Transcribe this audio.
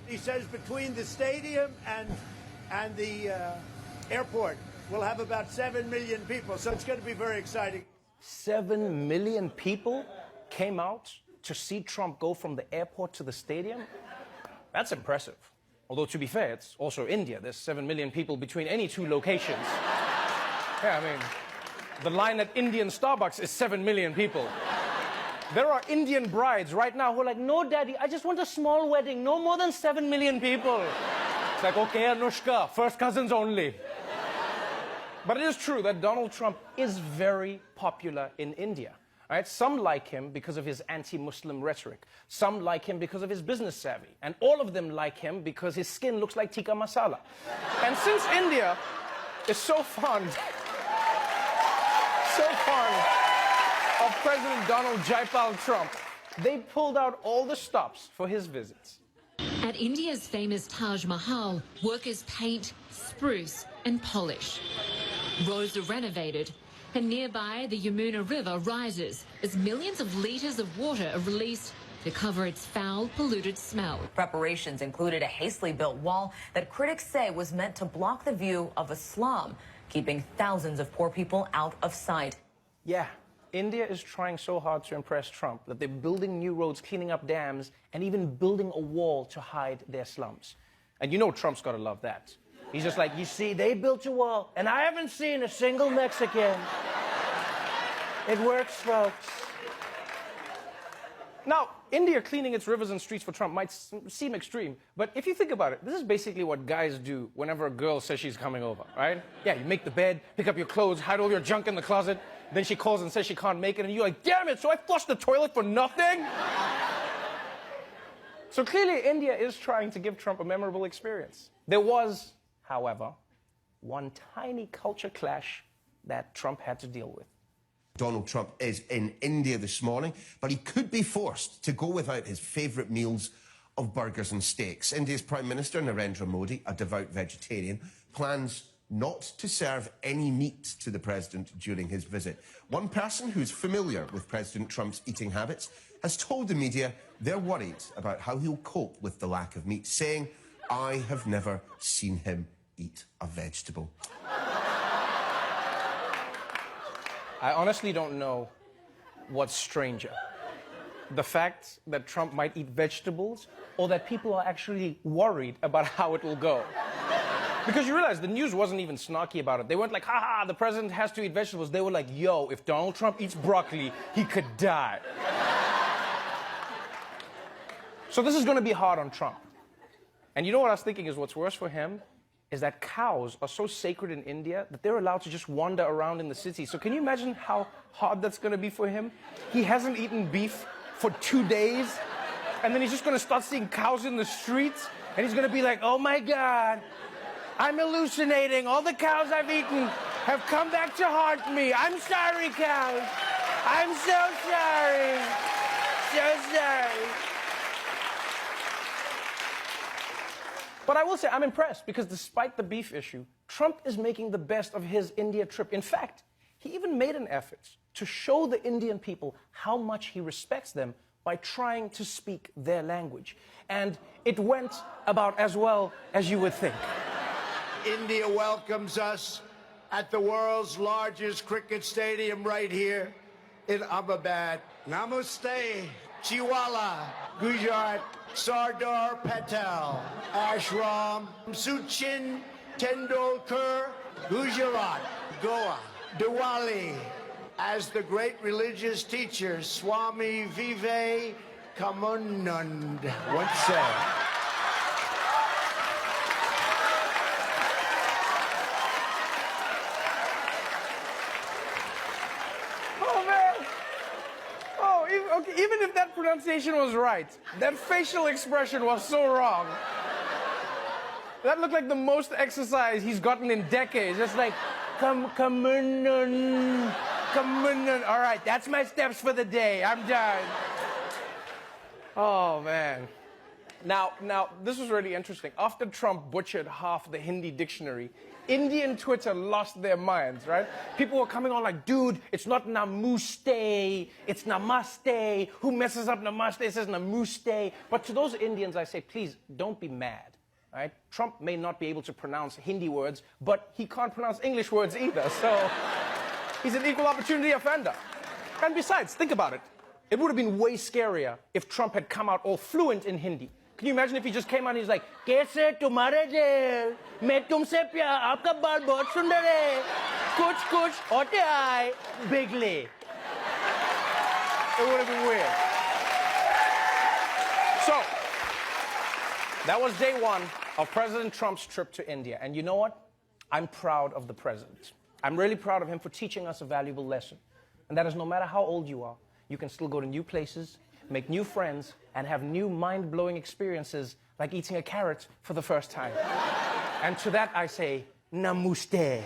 He says between the stadium and the airport, we'll have about 7 million people. So it's going to be very exciting. 7 million people came out to see Trump go from the airport to the stadium? That's impressive. Although, to be fair, it's also India. There's 7 million people between any two locations. Yeah, I mean, the line at Indian Starbucks is 7 million people. There are Indian brides right now who are like, no, daddy, I just want a small wedding, no more than 7 million people. It's like, okay, Anushka, first cousins only. But it is true that Donald Trump is very popular in India. Right? Some like him because of his anti-Muslim rhetoric. Some like him because of his business savvy. And all of them like him because his skin looks like tikka masala. And since India is so fond of President Donald Jaipal Trump, they pulled out all the stops for his visits. At India's famous Taj Mahal, workers paint, spruce and polish. Roads are renovated. And nearby, the Yamuna River rises as millions of litres of water are released to cover its foul, polluted smell. Preparations included a hastily built wall that critics say was meant to block the view of a slum, keeping thousands of poor people out of sight. Yeah, India is trying so hard to impress Trump that they're building new roads, cleaning up dams, and even building a wall to hide their slums. And you know Trump's got to love that. He's just like, you see, they built a wall, and I haven't seen a single Mexican. It works, folks. Now, India cleaning its rivers and streets for Trump might seem extreme, but if you think about it, this is basically what guys do whenever a girl says she's coming over, right? Yeah, you make the bed, pick up your clothes, hide all your junk in the closet, then she calls and says she can't make it, and you're like, damn it, so I flushed the toilet for nothing? So clearly, India is trying to give Trump a memorable experience. There was, however, one tiny culture clash that Trump had to deal with. Donald Trump is in India this morning, but he could be forced to go without his favourite meals of burgers and steaks. India's Prime Minister, Narendra Modi, a devout vegetarian, plans not to serve any meat to the president during his visit. One person who's familiar with President Trump's eating habits has told the media they're worried about how he'll cope with the lack of meat, saying, "I have never seen him eat a vegetable." I honestly don't know what's stranger. The fact that Trump might eat vegetables, or that people are actually worried about how it will go. Because you realize the news wasn't even snarky about it. They weren't like, haha, the president has to eat vegetables. They were like, yo, if Donald Trump eats broccoli, he could die. So this is going to be hard on Trump. And you know what I was thinking is what's worse for him? Is that cows are so sacred in India that they're allowed to just wander around in the city. So can you imagine how hard that's going to be for him? He hasn't eaten beef for 2 days, and then he's just going to start seeing cows in the streets, and he's going to be like, oh my God, I'm hallucinating. All the cows I've eaten have come back to haunt me. I'm sorry, cows. I'm so sorry. So sorry. But I will say I'm impressed because despite the beef issue, Trump is making the best of his India trip. In fact, he even made an effort to show the Indian people how much he respects them by trying to speak their language. And it went about as well as you would think. India welcomes us at the world's largest cricket stadium right here in Ahmedabad. Namaste, Chiwala, Gujarat, Sardar Patel, Ashram, Sachin Tendulkar, Gujarat, Goa, Diwali, as the great religious teacher Swami Vivekanand once said. Even if that pronunciation was right, that facial expression was so wrong. That looked like the most exercise he's gotten in decades. It's like, come on. All right, that's my steps for the day. I'm done. Oh, man. Now, this was really interesting. After Trump butchered half the Hindi dictionary, Indian Twitter lost their minds, right? People were coming on like, dude, it's not namaste, it's namaste. Who messes up namaste? It says namaste. But to those Indians, I say, please, don't be mad, right? Trump may not be able to pronounce Hindi words, but he can't pronounce English words either, so he's an equal opportunity offender. And besides, think about it. It would have been way scarier if Trump had come out all fluent in Hindi. Can you imagine if he just came out and he's like, "Kaise tumhare jail? Main tumse pyar, aapka baal bahut sundar hai. Kuch hote aaye, bigly." It would have been weird. So, that was day one of President Trump's trip to India. And you know what? I'm proud of the president. I'm really proud of him for teaching us a valuable lesson. And that is no matter how old you are, you can still go to new places, make new friends, and have new mind-blowing experiences like eating a carrot for the first time. And to that I say, namaste.